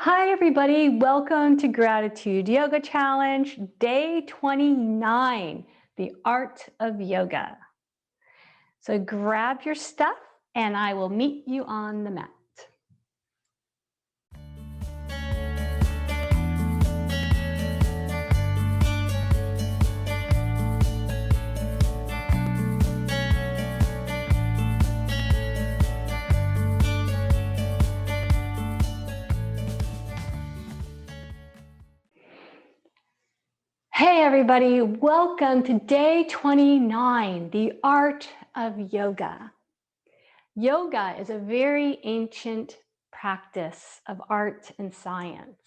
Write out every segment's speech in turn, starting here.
Hi, everybody. Welcome to Gratitude Yoga Challenge, day 29, the art of yoga. So grab your stuff and I will meet you on the mat. Hey everybody, welcome to day 29, the art of yoga. Yoga is a very ancient practice of art and science.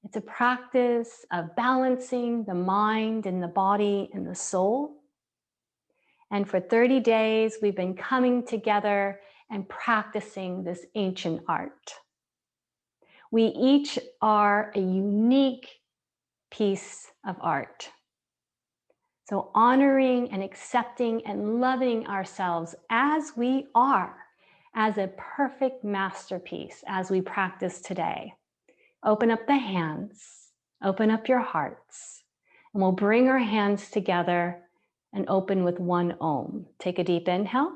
It's a practice of balancing the mind and the body and the soul. And for 30 days, we've been coming together and practicing this ancient art. We each are a unique piece of art. So honoring and accepting and loving ourselves as we are, as a perfect masterpiece as we practice today. Open up the hands, open up your hearts, and we'll bring our hands together and open with one Om. Take a deep inhale.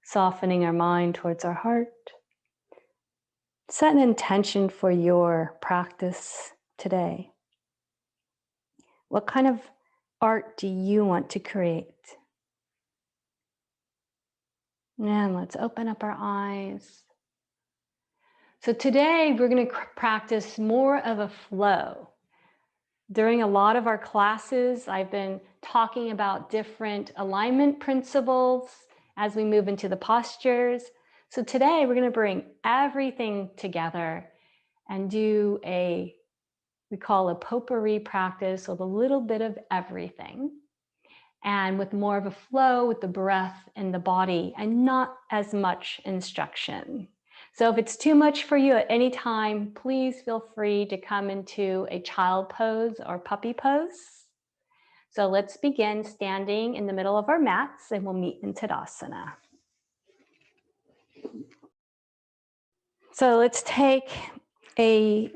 Softening our mind towards our heart. Set an intention for your practice today. What kind of art do you want to create? And let's open up our eyes. So today we're going to practice more of a flow. During a lot of our classes, I've been talking about different alignment principles as we move into the postures. So today we're going to bring everything together and do we call a potpourri practice with a little bit of everything and with more of a flow with the breath and the body and not as much instruction. So if it's too much for you at any time, please feel free to come into a child pose or puppy pose. So let's begin standing in the middle of our mats and we'll meet in Tadasana. So let's take a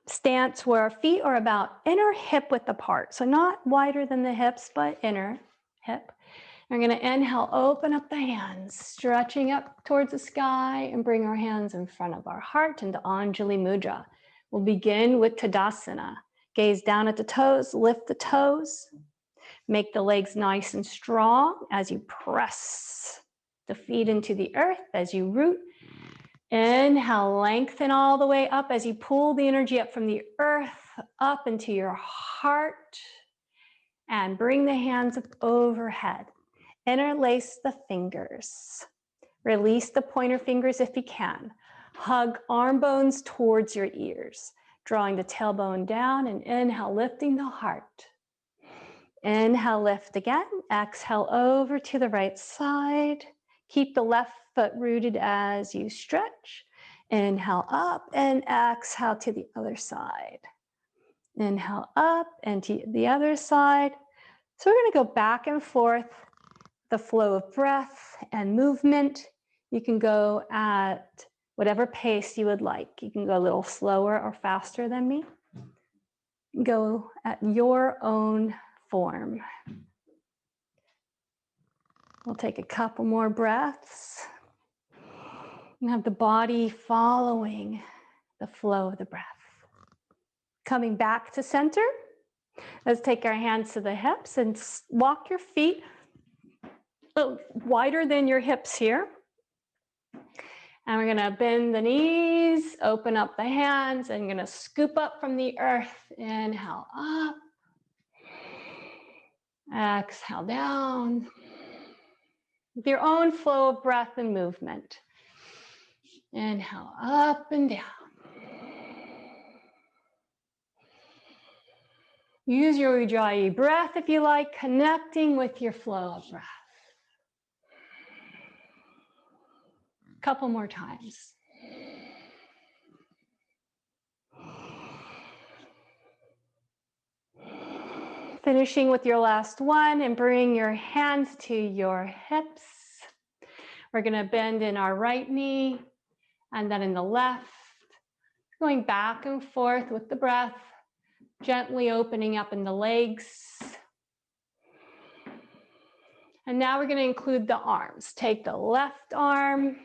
stance where our feet are about inner hip width apart. So not wider than the hips, but inner hip. We're going to inhale, open up the hands, stretching up towards the sky and bring our hands in front of our heart into Anjali Mudra. We'll begin with Tadasana. Gaze down at the toes, lift the toes. Make the legs nice and strong as you press the feet into the earth, as you root. Inhale, lengthen all the way up as you pull the energy up from the earth up into your heart. And bring the hands up overhead. Interlace the fingers. Release the pointer fingers if you can. Hug arm bones towards your ears, drawing the tailbone down and inhale, lifting the heart. Inhale, lift again. Exhale over to the right side. Keep the left foot rooted as you stretch. Inhale up and exhale to the other side. Inhale up and to the other side. So we're going to go back and forth, the flow of breath and movement. You can go at whatever pace you would like. You can go a little slower or faster than me. Go at your own form. We'll take a couple more breaths and have the body following the flow of the breath. Coming back to center. Let's take our hands to the hips and walk your feet a little wider than your hips here. And we're going to bend the knees, open up the hands, and going to scoop up from the earth. Inhale up. Exhale down. With your own flow of breath and movement. Inhale up and down. Use your Ujjayi breath if you like, connecting with your flow of breath. Couple more times. Finishing with your last one, and bring your hands to your hips. We're going to bend in our right knee and then in the left, going back and forth with the breath, gently opening up in the legs. And now we're going to include the arms. Take the left arm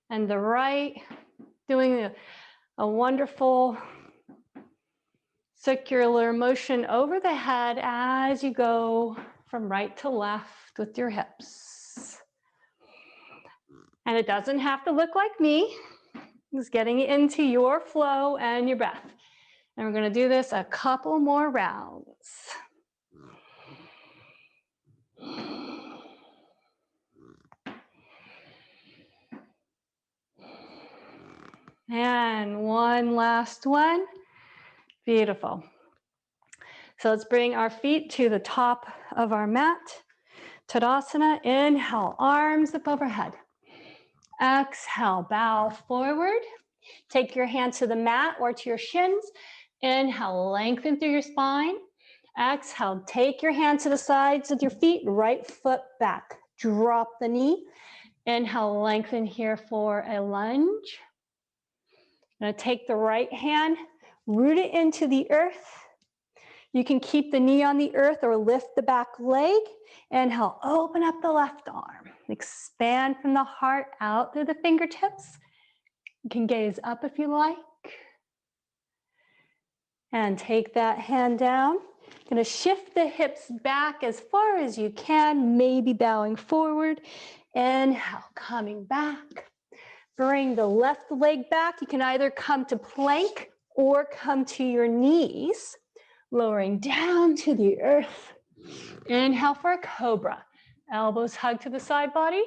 and the right, doing a wonderful circular motion over the head as you go from right to left with your hips. And it doesn't have to look like me. Just getting into your flow and your breath. And we're going to do this a couple more rounds. And one last one. Beautiful. So let's bring our feet to the top of our mat. Tadasana, inhale, arms up overhead. Exhale, bow forward. Take your hands to the mat or to your shins. Inhale, lengthen through your spine. Exhale, take your hands to the sides of your feet, right foot back. Drop the knee. Inhale, lengthen here for a lunge. Now take the right hand, root it into the earth. You can keep the knee on the earth or lift the back leg. Inhale, open up the left arm. Expand from the heart out through the fingertips. You can gaze up if you like. And take that hand down. Going to shift the hips back as far as you can, maybe bowing forward. Inhale, coming back. Bring the left leg back. You can either come to plank or come to your knees, lowering down to the earth. Inhale for a cobra. Elbows hug to the side body.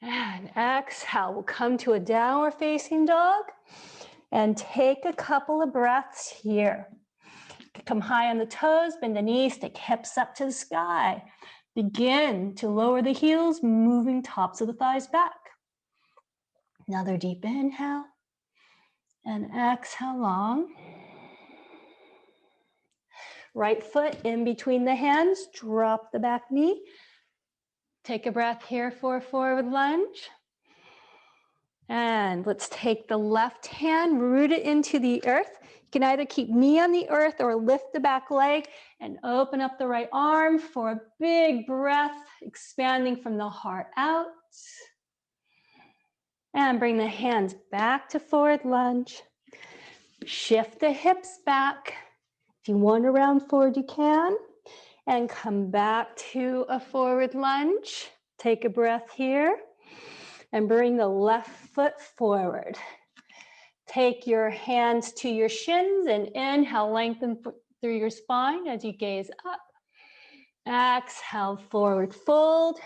And exhale, we'll come to a downward facing dog. And take a couple of breaths here. Come high on the toes, bend the knees, take hips up to the sky. Begin to lower the heels, moving tops of the thighs back. Another deep inhale. And exhale long. Right foot in between the hands, drop the back knee. Take a breath here for a forward lunge. And let's take the left hand, root it into the earth. You can either keep knee on the earth or lift the back leg and open up the right arm for a big breath, expanding from the heart out. And bring the hands back to forward lunge. Shift the hips back. If you want to round forward, you can. And come back to a forward lunge. Take a breath here. And bring the left foot forward. Take your hands to your shins and inhale, lengthen through your spine as you gaze up. Exhale, forward fold.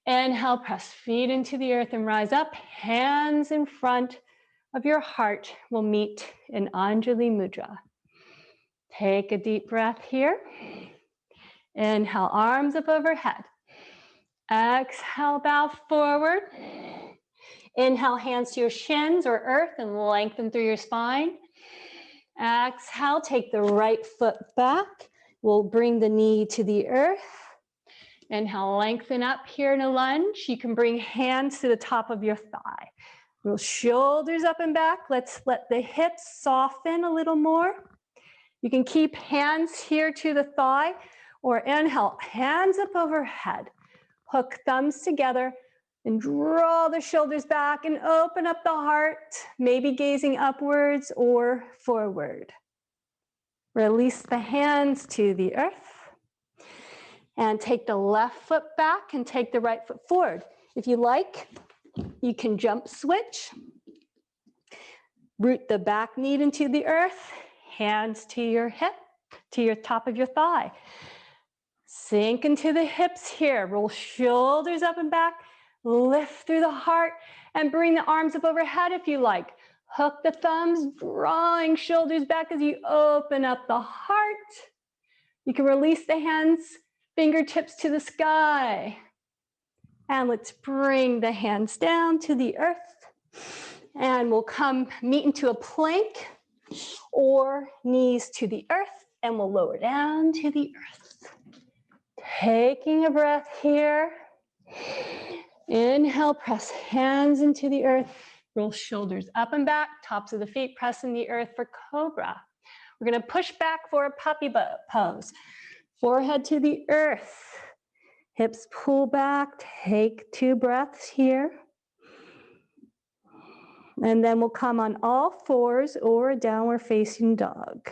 Inhale, press feet into the earth and rise up. Hands in front of your heart will meet in Anjali Mudra. Take a deep breath here. Inhale, arms up overhead. Exhale, bow forward. Inhale, hands to your shins or earth and lengthen through your spine. Exhale, take the right foot back. We'll bring the knee to the earth. Inhale, lengthen up here in a lunge. You can bring hands to the top of your thigh. Roll shoulders up and back. Let's let the hips soften a little more. You can keep hands here to the thigh or inhale, hands up overhead. Hook thumbs together and draw the shoulders back and open up the heart, maybe gazing upwards or forward. Release the hands to the earth. And take the left foot back and take the right foot forward. If you like, you can jump switch. Root the back knee into the earth, hands to your hip, to your top of your thigh. Sink into the hips here. Roll shoulders up and back. Lift through the heart and bring the arms up overhead if you like. Hook the thumbs, drawing shoulders back as you open up the heart. You can release the hands, fingertips to the sky. And let's bring the hands down to the earth. And we'll come meet into a plank or knees to the earth. and we'll lower down to the earth. Taking a breath here. Inhale, press hands into the earth. Roll shoulders up and back, tops of the feet pressing the earth for cobra. We're going to push back for a puppy pose. Forehead to the earth. Hips pull back. Take 2 breaths here. And then we'll come on all fours or a downward facing dog.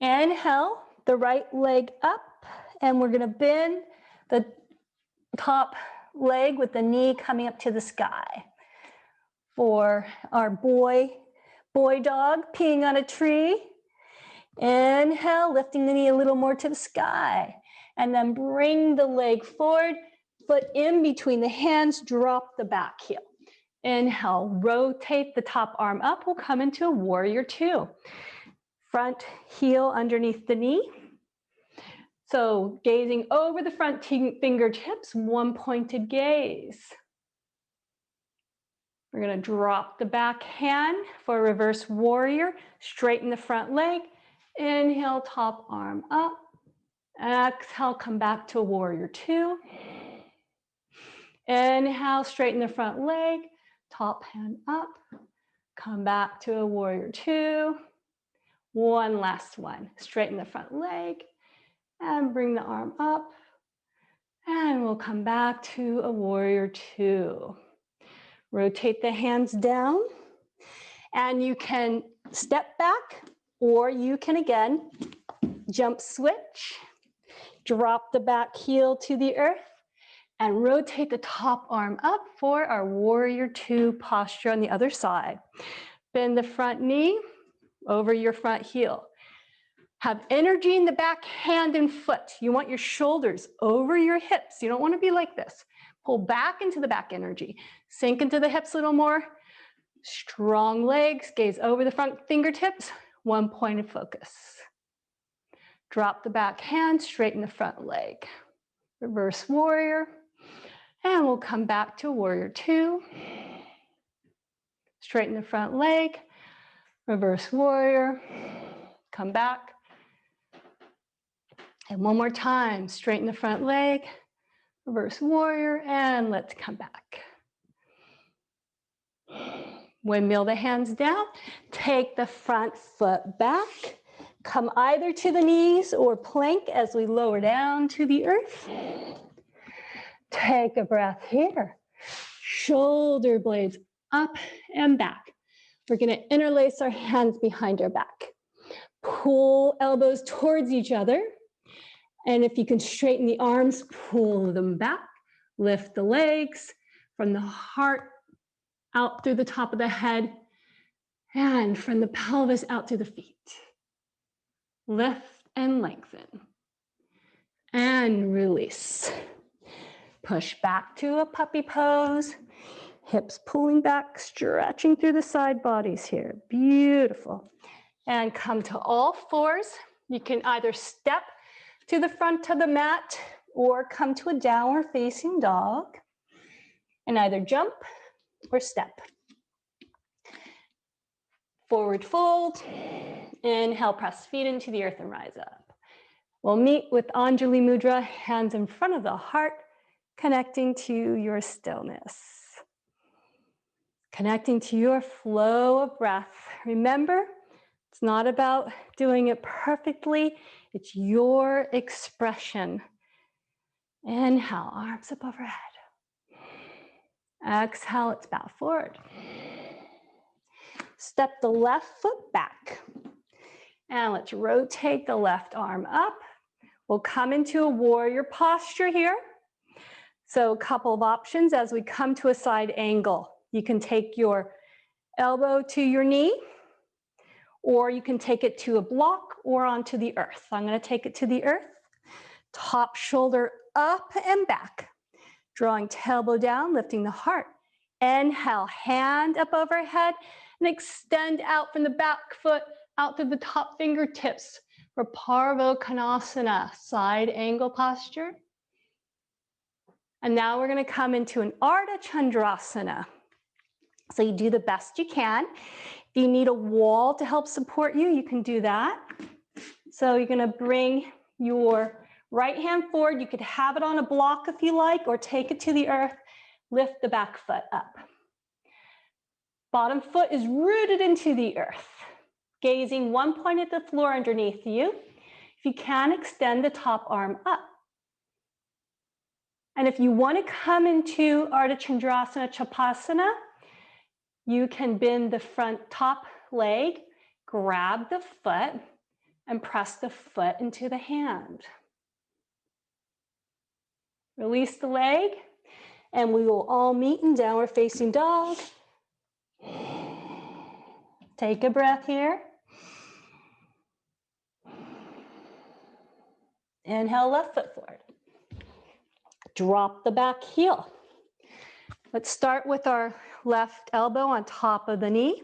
Inhale, the right leg up, and we're going to bend the top leg with the knee coming up to the sky. For our boy dog peeing on a tree. Inhale, lifting the knee a little more to the sky. And then bring the leg forward, foot in between the hands, drop the back heel. Inhale, rotate the top arm up. We'll come into a warrior 2. Front heel underneath the knee. So gazing over the front fingertips, one pointed gaze. We're going to drop the back hand for a reverse warrior. Straighten the front leg. Inhale, top arm up. Exhale, come back to warrior 2. Inhale, straighten the front leg. Top hand up. Come back to a warrior 2. One last one. Straighten the front leg and bring the arm up. And we'll come back to a warrior 2. Rotate the hands down. And you can step back, or you can again jump switch. Drop the back heel to the earth and rotate the top arm up for our warrior 2 posture on the other side. Bend the front knee over your front heel. Have energy in the back hand and foot. You want your shoulders over your hips. You don't want to be like this. Pull back into the back energy. Sink into the hips a little more. Strong legs, gaze over the front fingertips. One point of focus. Drop the back hand, straighten the front leg. Reverse warrior. And we'll come back to warrior 2. Straighten the front leg. Reverse warrior. Come back. And one more time, straighten the front leg. Reverse warrior, and let's come back. Windmill the hands down. Take the front foot back. Come either to the knees or plank as we lower down to the earth. Take a breath here. Shoulder blades up and back. We're going to interlace our hands behind our back. Pull elbows towards each other. And if you can straighten the arms, pull them back. Lift the legs from the heart out through the top of the head and from the pelvis out to the feet. Lift and lengthen. And release. Push back to a puppy pose. Hips pulling back, stretching through the side bodies here. Beautiful. And come to all fours. You can either step to the front of the mat or come to a downward facing dog. And either jump or step. Forward fold. Inhale, press feet into the earth and rise up. We'll meet with Anjali Mudra, hands in front of the heart, connecting to your stillness. Connecting to your flow of breath. Remember, it's not about doing it perfectly. It's your expression. Inhale, arms up overhead. Exhale, let's bow forward. Step the left foot back. And let's rotate the left arm up. We'll come into a warrior posture here. So a couple of options as we come to a side angle. You can take your elbow to your knee, or you can take it to a block or onto the earth. I'm going to take it to the earth. Top shoulder up and back. Drawing tailbone down, lifting the heart. Inhale, hand up overhead, and extend out from the back foot out to the top fingertips for Parvo Konasana, side angle posture. And now we're going to come into an Ardha Chandrasana. So you do the best you can. If you need a wall to help support you, you can do that. So you're going to bring your right hand forward. You could have it on a block if you like, or take it to the earth. Lift the back foot up. Bottom foot is rooted into the earth, gazing one point at the floor underneath you. If you can, extend the top arm up. And if you want to come into Ardha Chandrasana Chapasana, you can bend the front top leg, grab the foot, and press the foot into the hand. Release the leg, and we will all meet in downward facing dog. Take a breath here. Inhale, left foot forward. Drop the back heel. Let's start with our left elbow on top of the knee.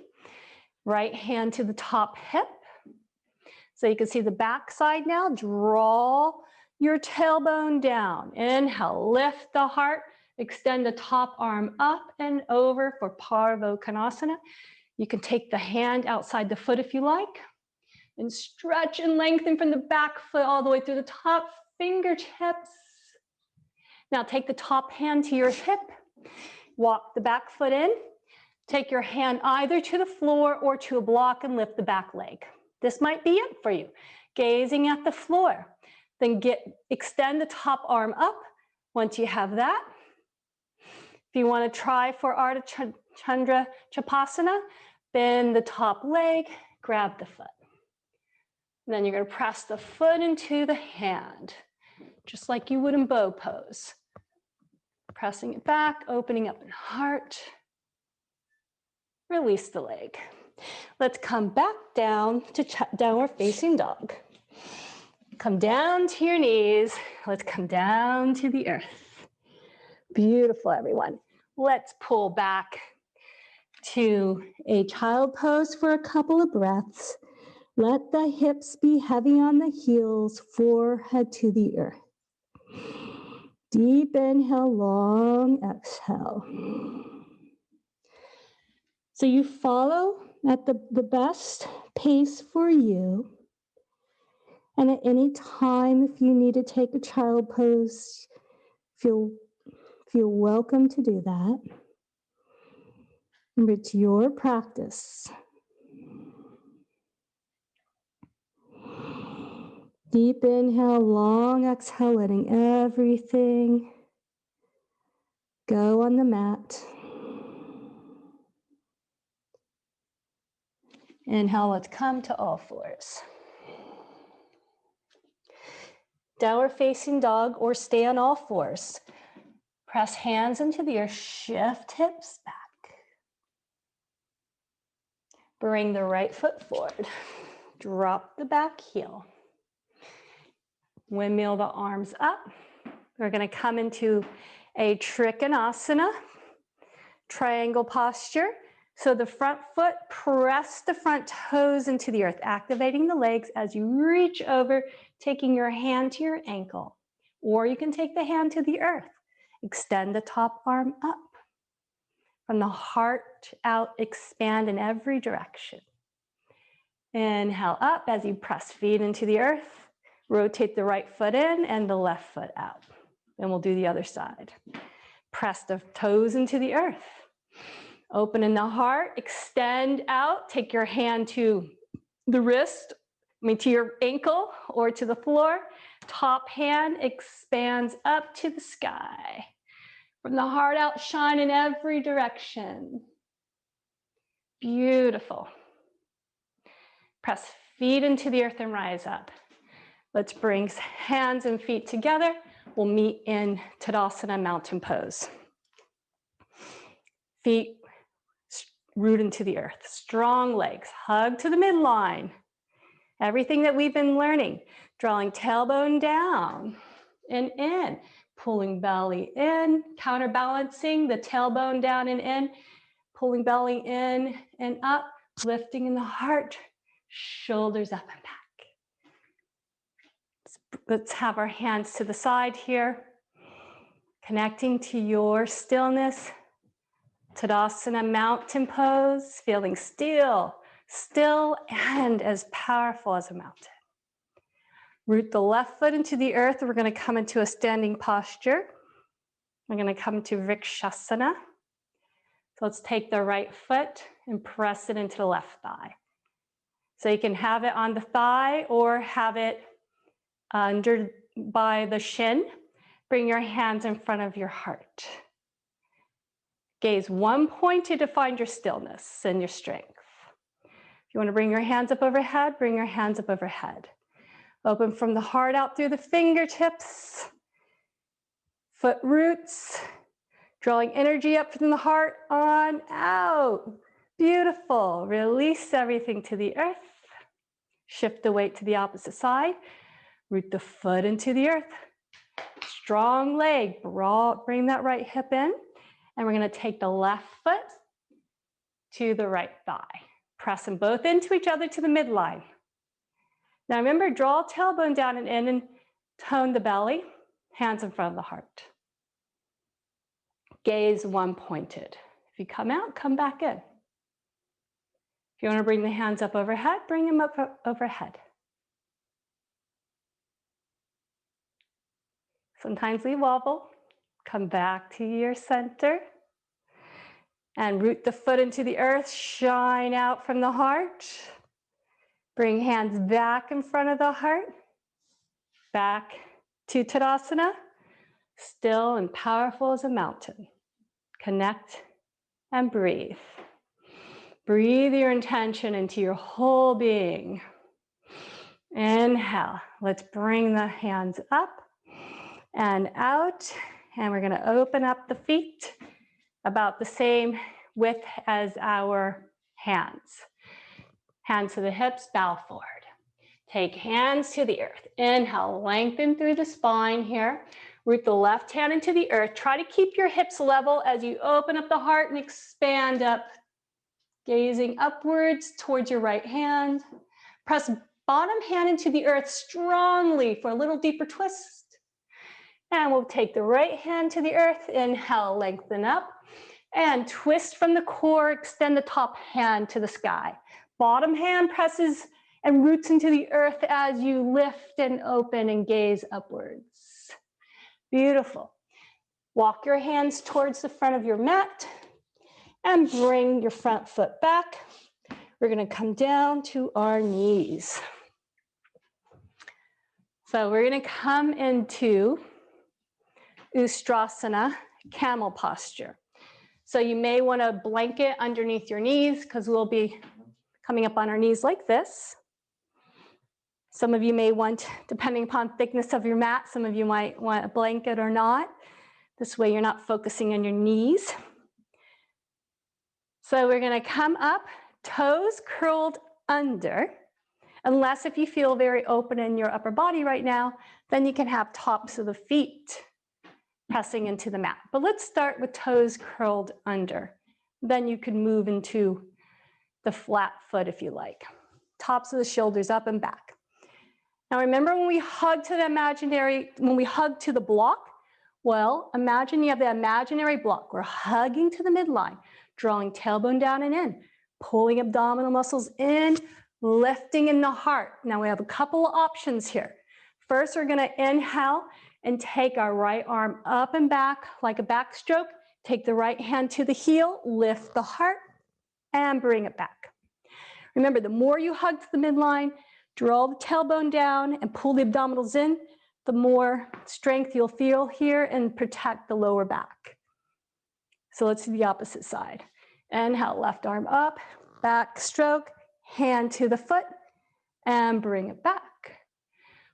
Right hand to the top hip. So you can see the back side now. Draw your tailbone down. Inhale, lift the heart. Extend the top arm up and over for Parvokonasana. You can take the hand outside the foot if you like. And stretch and lengthen from the back foot all the way through the top fingertips. Now take the top hand to your hip. Walk the back foot in. Take your hand either to the floor or to a block and lift the back leg. This might be it for you. Gazing at the floor. Then extend the top arm up once you have that. If you want to try for Ardha Chandra Chapasana, bend the top leg, grab the foot. And then you're going to press the foot into the hand, just like you would in bow pose. Pressing it back, opening up in heart. Release the leg. Let's come back down to downward facing dog. Come down to your knees. Let's come down to the earth. Beautiful, everyone. Let's pull back to a child pose for a couple of breaths. Let the hips be heavy on the heels, forehead to the earth. Deep inhale, long exhale. So you follow at the best pace for you. And at any time, if you need to take a child pose, feel welcome to do that. Remember, it's your practice. Deep inhale, long exhale, letting everything go on the mat. Inhale, let's come to all fours. Downward facing dog or stay on all fours. Press hands into the earth, shift hips back. Bring the right foot forward. Drop the back heel. Windmill the arms up. We're going to come into a Trikonasana, triangle posture. So the front foot, press the front toes into the earth, activating the legs as you reach over, taking your hand to your ankle. Or you can take the hand to the earth. Extend the top arm up. From the heart out, expand in every direction. Inhale up as you press feet into the earth. Rotate the right foot in and the left foot out. Then we'll do the other side. Press the toes into the earth. Open in the heart, extend out, take your hand to the wrist, to your ankle or to the floor. Top hand expands up to the sky. From the heart out, shine in every direction. Beautiful. Press feet into the earth and rise up. Let's bring hands and feet together. We'll meet in Tadasana mountain pose. Feet root into the earth. Strong legs, hug to the midline. Everything that we've been learning. Drawing tailbone down and in. Pulling belly in, counterbalancing the tailbone down and in. Pulling belly in and up, lifting in the heart, shoulders up and back. Let's have our hands to the side here. Connecting to your stillness Tadasana mountain pose, feeling still and as powerful as a mountain. Root the left foot into the earth. We're going to come into a standing posture. We're going to come to Vrikshasana. So let's take the right foot and press it into the left thigh. So you can have it on the thigh or have it under by the shin. Bring your hands in front of your heart. Gaze one pointed to find your stillness and your strength. If you want to bring your hands up overhead, bring your hands up overhead. Open from the heart out through the fingertips, foot roots, drawing energy up from the heart on out. Beautiful. Release everything to the earth. Shift the weight to the opposite side. Root the foot into the earth. Strong leg. Bring that right hip in. And we're going to take the left foot to the right thigh. Press them both into each other to the midline. Now remember, draw tailbone down and in and tone the belly. Hands in front of the heart. Gaze one pointed. If you come out, come back in. If you want to bring the hands up overhead, bring them up overhead. Sometimes we wobble. Come back to your center. And root the foot into the earth. Shine out from the heart. Bring hands back in front of the heart. Back to Tadasana. Still and powerful as a mountain. Connect and breathe. Breathe your intention into your whole being. Inhale. Let's bring the hands up and out. And we're going to open up the feet about the same width as our hands. Hands to the hips, bow forward. Take hands to the earth. Inhale, lengthen through the spine here. Root the left hand into the earth. Try to keep your hips level as you open up the heart and expand up. Gazing upwards towards your right hand. Press bottom hand into the earth strongly for a little deeper twist. And we'll take the right hand to the earth. Inhale, lengthen up. And twist from the core, extend the top hand to the sky. Bottom hand presses and roots into the earth as you lift and open and gaze upwards. Beautiful. Walk your hands towards the front of your mat and bring your front foot back. We're going to come down to our knees. So we're going to come into Ustrasana, camel posture. So you may want to blanket underneath your knees because we'll be coming up on our knees like this. Some of you may want, depending upon thickness of your mat, some of you might want a blanket or not. This way you're not focusing on your knees. So we're going to come up, toes curled under. Unless if you feel very open in your upper body right now, then you can have tops of the feet pressing into the mat. But let's start with toes curled under. Then you can move into the flat foot if you like. Tops of the shoulders up and back. Now remember when we hug to the block? Well, imagine you have the imaginary block. We're hugging to the midline, drawing tailbone down and in, pulling abdominal muscles in, lifting in the heart. Now we have a couple of options here. First, we're going to inhale and take our right arm up and back like a backstroke. Take the right hand to the heel, lift the heart, and bring it back. Remember, the more you hug to the midline, draw the tailbone down and pull the abdominals in, the more strength you'll feel here and protect the lower back. So let's do the opposite side. Inhale, left arm up, back stroke, hand to the foot, and bring it back.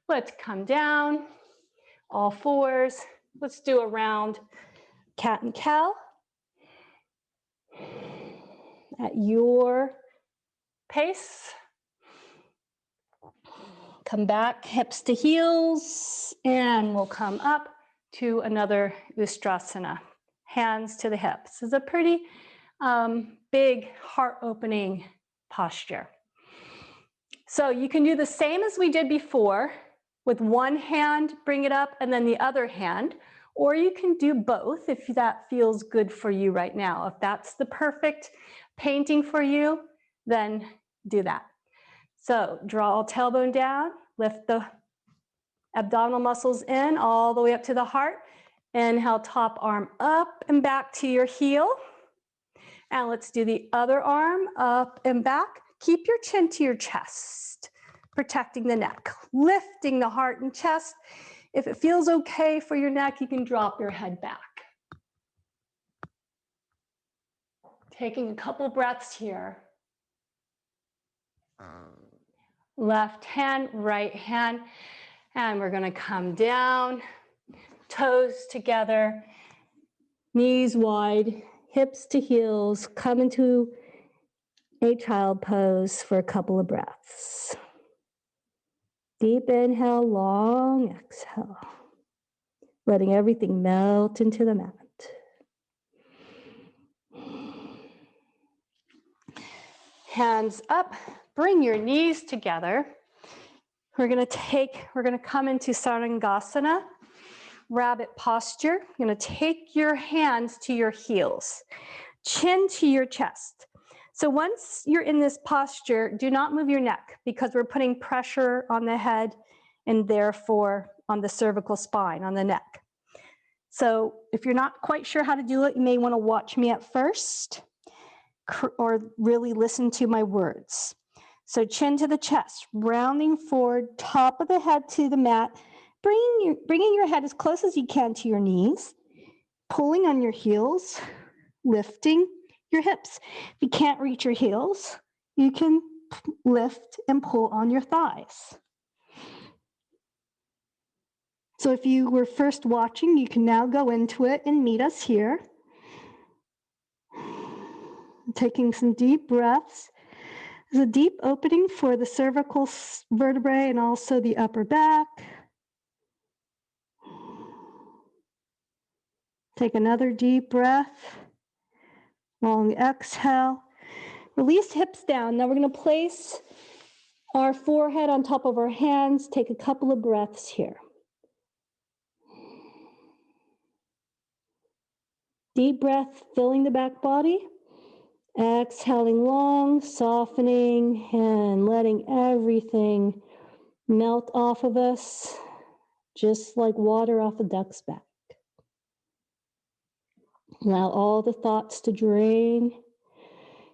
Let's come down, all fours. Let's do a round cat and cow at your pace. Come back, hips to heels, and we'll come up to another Ustrasana. Hands to the hips. This is a pretty big heart-opening posture. So you can do the same as we did before. With one hand, bring it up, and then the other hand. Or you can do both if that feels good for you right now. If that's the perfect painting for you, then do that. So draw tailbone down, lift the abdominal muscles in all the way up to the heart. Inhale, top arm up and back to your heel. And let's do the other arm up and back. Keep your chin to your chest, protecting the neck, lifting the heart and chest. If it feels okay for your neck, you can drop your head back. Taking a couple breaths here. Left hand, right hand, and we're gonna come down, toes together, knees wide, hips to heels, come into a child pose for a couple of breaths. Deep inhale, long exhale, letting everything melt into the mat. Hands up, bring your knees together. We're gonna come into Sarvangasana, rabbit posture. You're gonna take your hands to your heels, chin to your chest. So once you're in this posture, do not move your neck because we're putting pressure on the head and therefore on the cervical spine, on the neck. So if you're not quite sure how to do it, you may want to watch me at first or really listen to my words. So chin to the chest, rounding forward, top of the head to the mat, bringing your head as close as you can to your knees, pulling on your heels, lifting your hips. If you can't reach your heels, you can lift and pull on your thighs. So if you were first watching, you can now go into it and meet us here. Taking some deep breaths. There's a deep opening for the cervical vertebrae and also the upper back. Take another deep breath. Long exhale. Release hips down. Now we're going to place our forehead on top of our hands. Take a couple of breaths here. Deep breath, filling the back body. Exhaling long, softening, and letting everything melt off of us, just like water off a duck's back. Allow all the thoughts to drain,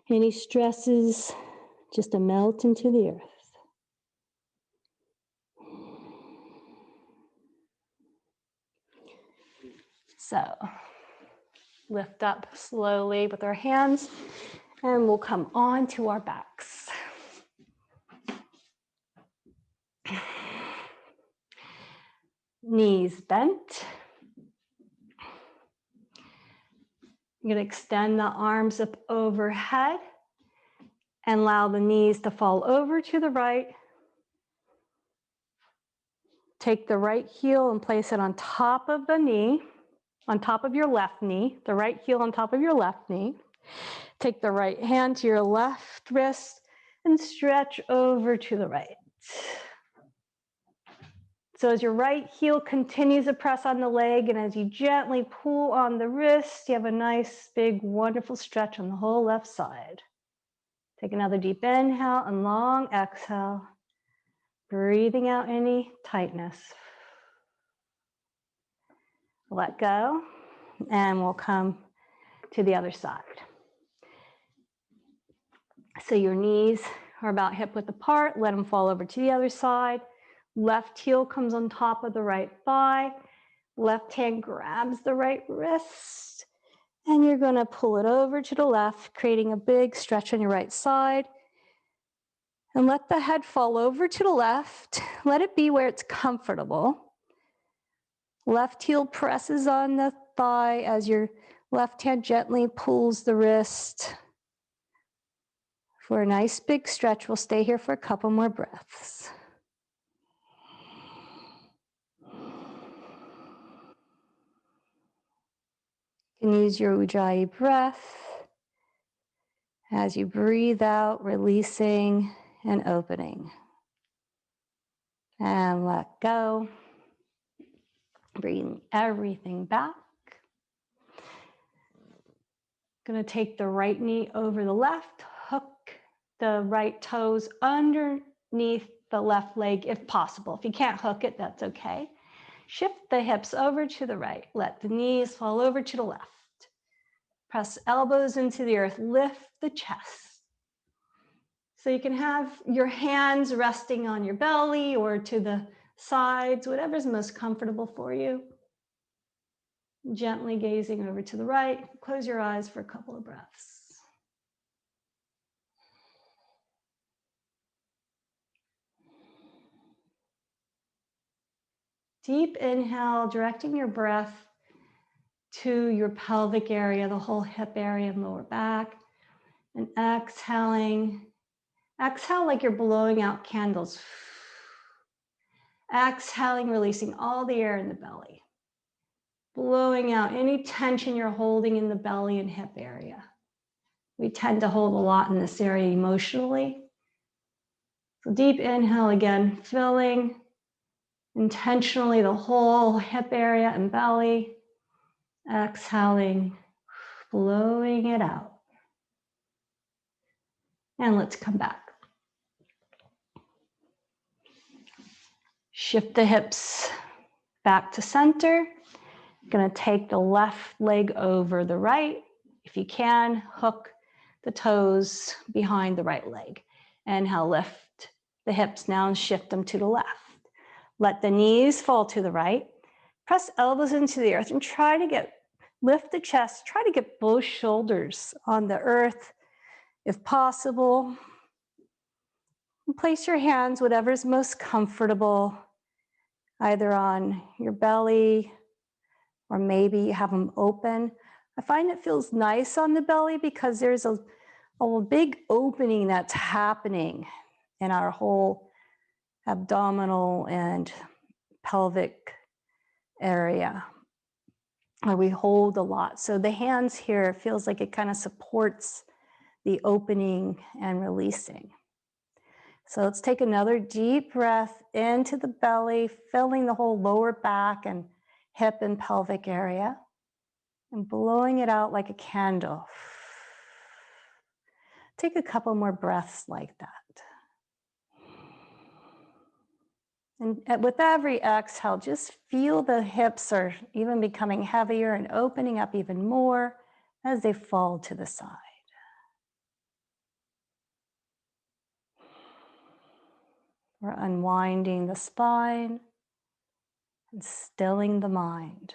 any stresses just to melt into the earth. So, lift up slowly with our hands, and we'll come on to our backs. Knees bent. You're going to extend the arms up overhead and allow the knees to fall over to the right. Take the right heel and place it on top of the knee, on top of your left knee, the right heel on top of your left knee. Take the right hand to your left wrist and stretch over to the right. So as your right heel continues to press on the leg and as you gently pull on the wrist, you have a nice, big, wonderful stretch on the whole left side. Take another deep inhale and long exhale, breathing out any tightness. Let go, and we'll come to the other side. So your knees are about hip width apart. Let them fall over to the other side. Left heel comes on top of the right thigh. Left hand grabs the right wrist. And you're going to pull it over to the left, creating a big stretch on your right side. And let the head fall over to the left. Let it be where it's comfortable. Left heel presses on the thigh as your left hand gently pulls the wrist. For a nice big stretch, we'll stay here for a couple more breaths. You can use your Ujjayi breath as you breathe out, releasing and opening. And let go. Bring everything back. Going to take the right knee over the left, hook the right toes underneath the left leg if possible. If you can't hook it, that's okay. Shift the hips over to the right. Let the knees fall over to the left. Press elbows into the earth. Lift the chest. So you can have your hands resting on your belly or to the sides, whatever's most comfortable for you. Gently gazing over to the right. Close your eyes for a couple of breaths. Deep inhale, directing your breath to your pelvic area, the whole hip area and lower back. And exhaling. Exhale like you're blowing out candles. Exhaling, releasing all the air in the belly. Blowing out any tension you're holding in the belly and hip area. We tend to hold a lot in this area emotionally. So deep inhale again, filling intentionally the whole hip area and belly. Exhaling, blowing it out. And let's come back. Shift the hips back to center. Gonna take the left leg over the right. If you can, hook the toes behind the right leg. Inhale, lift the hips now and shift them to the left. Let the knees fall to the right. Press elbows into the earth and try to lift the chest. Try to get both shoulders on the earth if possible. And place your hands, whatever's most comfortable, either on your belly or maybe you have them open. I find it feels nice on the belly because there's a big opening that's happening in our whole abdominal and pelvic area where we hold a lot. So the hands here feels like it kind of supports the opening and releasing. So let's take another deep breath into the belly, filling the whole lower back and hip and pelvic area, and blowing it out like a candle. Take a couple more breaths like that. And with every exhale, just feel the hips are even becoming heavier and opening up even more as they fall to the side. We're unwinding the spine and stilling the mind.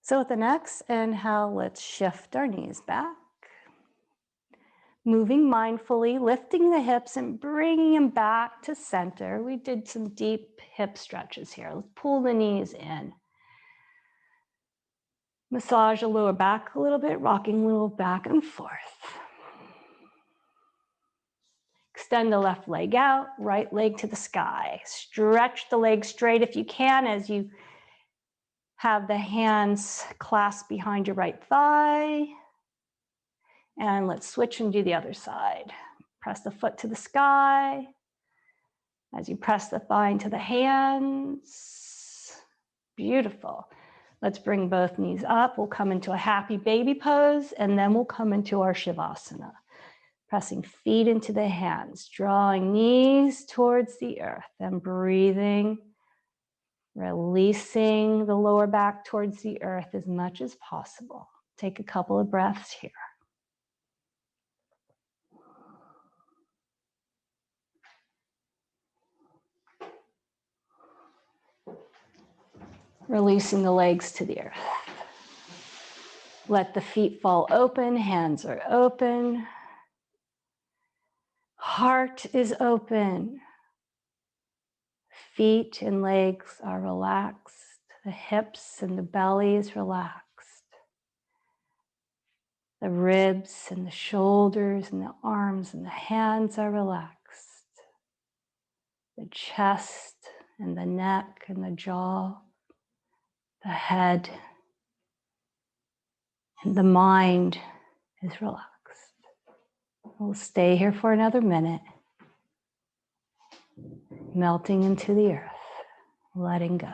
So with the next inhale, let's shift our knees back. Moving mindfully, lifting the hips and bringing them back to center. We did some deep hip stretches here. Let's pull the knees in. Massage the lower back a little bit, rocking a little back and forth. Extend the left leg out, right leg to the sky. Stretch the leg straight if you can as you have the hands clasped behind your right thigh. And let's switch and do the other side. Press the foot to the sky. As you press the thigh into the hands. Beautiful. Let's bring both knees up. We'll come into a happy baby pose, and then we'll come into our Shavasana. Pressing feet into the hands, drawing knees towards the earth, and breathing, releasing the lower back towards the earth as much as possible. Take a couple of breaths here. Releasing the legs to the earth. Let the feet fall open, hands are open. Heart is open. Feet and legs are relaxed. The hips and the belly is relaxed. The ribs and the shoulders and the arms and the hands are relaxed. The chest and the neck and the jaw, the head and the mind is relaxed. We'll stay here for another minute. melting into the earth, letting go.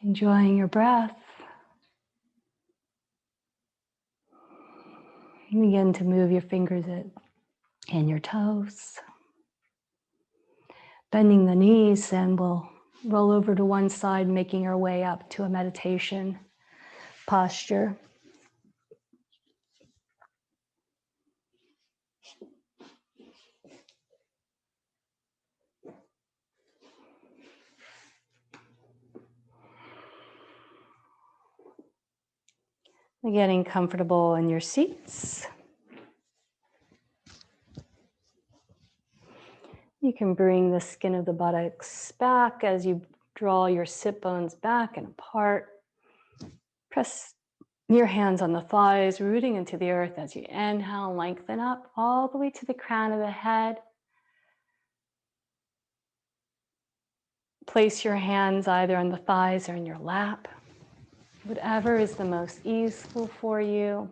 Enjoying your breath. Begin to move your fingers and your toes. Bending the knees, and we'll roll over to one side, making our way up to a meditation posture. Getting comfortable in your seats. You can bring the skin of the buttocks back as you draw your sit bones back and apart. Press your hands on the thighs, rooting into the earth as you inhale, lengthen up all the way to the crown of the head. Place your hands either on the thighs or in your lap, whatever is the most easeful for you.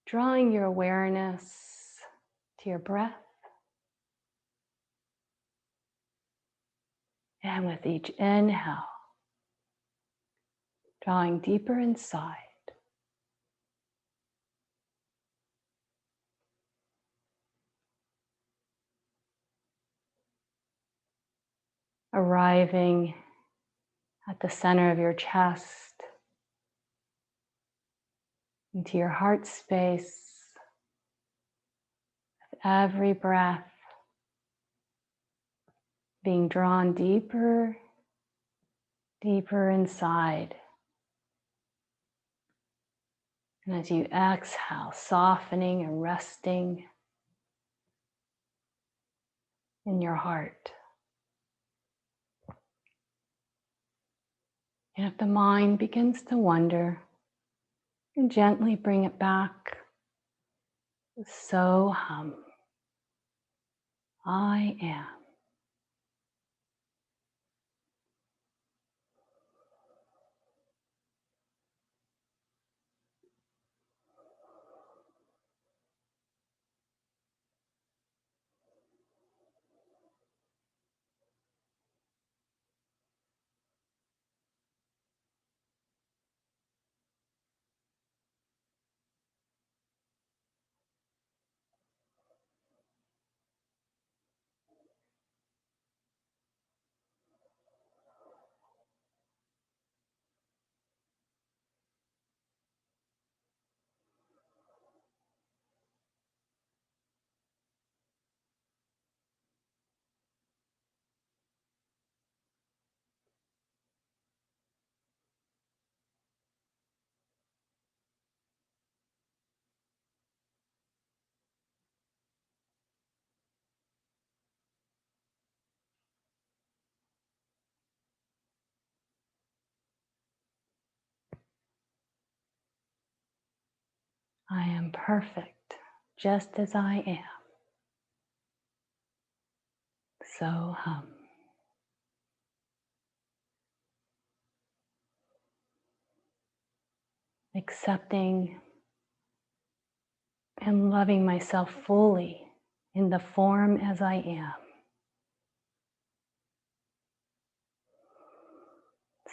Drawing your awareness to your breath. And with each inhale, drawing deeper inside. Arriving at the center of your chest, into your heart space. With every breath, being drawn deeper, deeper inside. And as you exhale, softening and resting in your heart. And if the mind begins to wander, you can gently bring it back. So hum. I am. I am perfect, just as I am. So hum. Accepting and loving myself fully in the form as I am.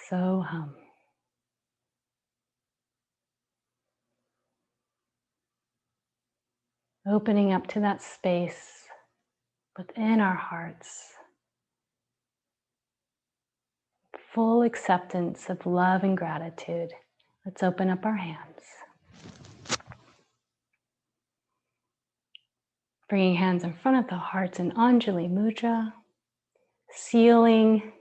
So hum. Opening up to that space within our hearts. Full acceptance of love and gratitude. Let's open up our hands. Bringing hands in front of the hearts in Anjali Mudra, sealing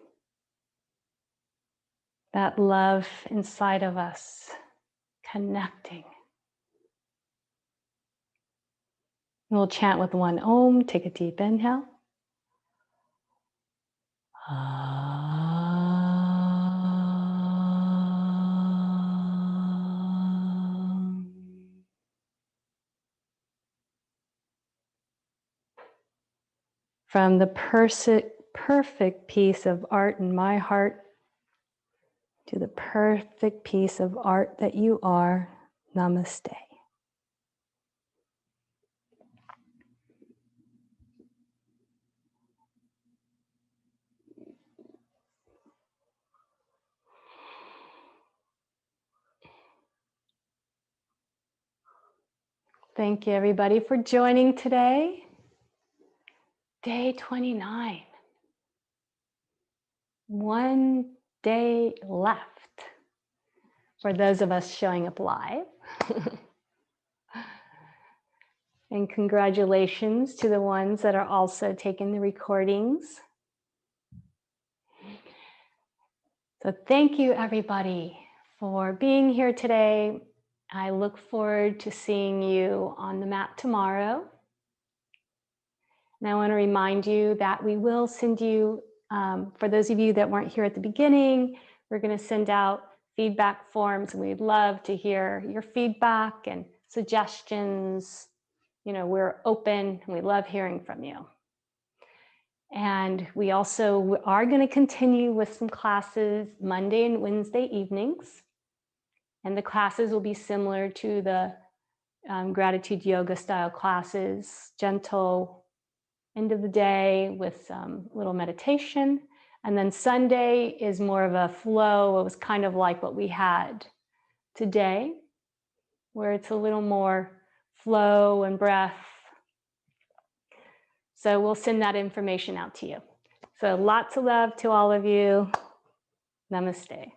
that love inside of us, connecting. We'll chant with one Om. Take a deep inhale. From the perfect piece of art in my heart to the perfect piece of art that you are, namaste. Thank you, everybody, for joining today. Day 29. One day left for those of us showing up live. And congratulations to the ones that are also taking the recordings. So thank you, everybody, for being here today. I look forward to seeing you on the mat tomorrow. And I want to remind you that we will send you, for those of you that weren't here at the beginning, we're going to send out feedback forms, and we'd love to hear your feedback and suggestions. You know, we're open and we love hearing from you. And we also are going to continue with some classes Monday and Wednesday evenings. And the classes will be similar to the gratitude yoga style classes, gentle end of the day with some little meditation. And then Sunday is more of a flow. It was kind of like what we had today, where it's a little more flow and breath. So we'll send that information out to you. So lots of love to all of you. Namaste.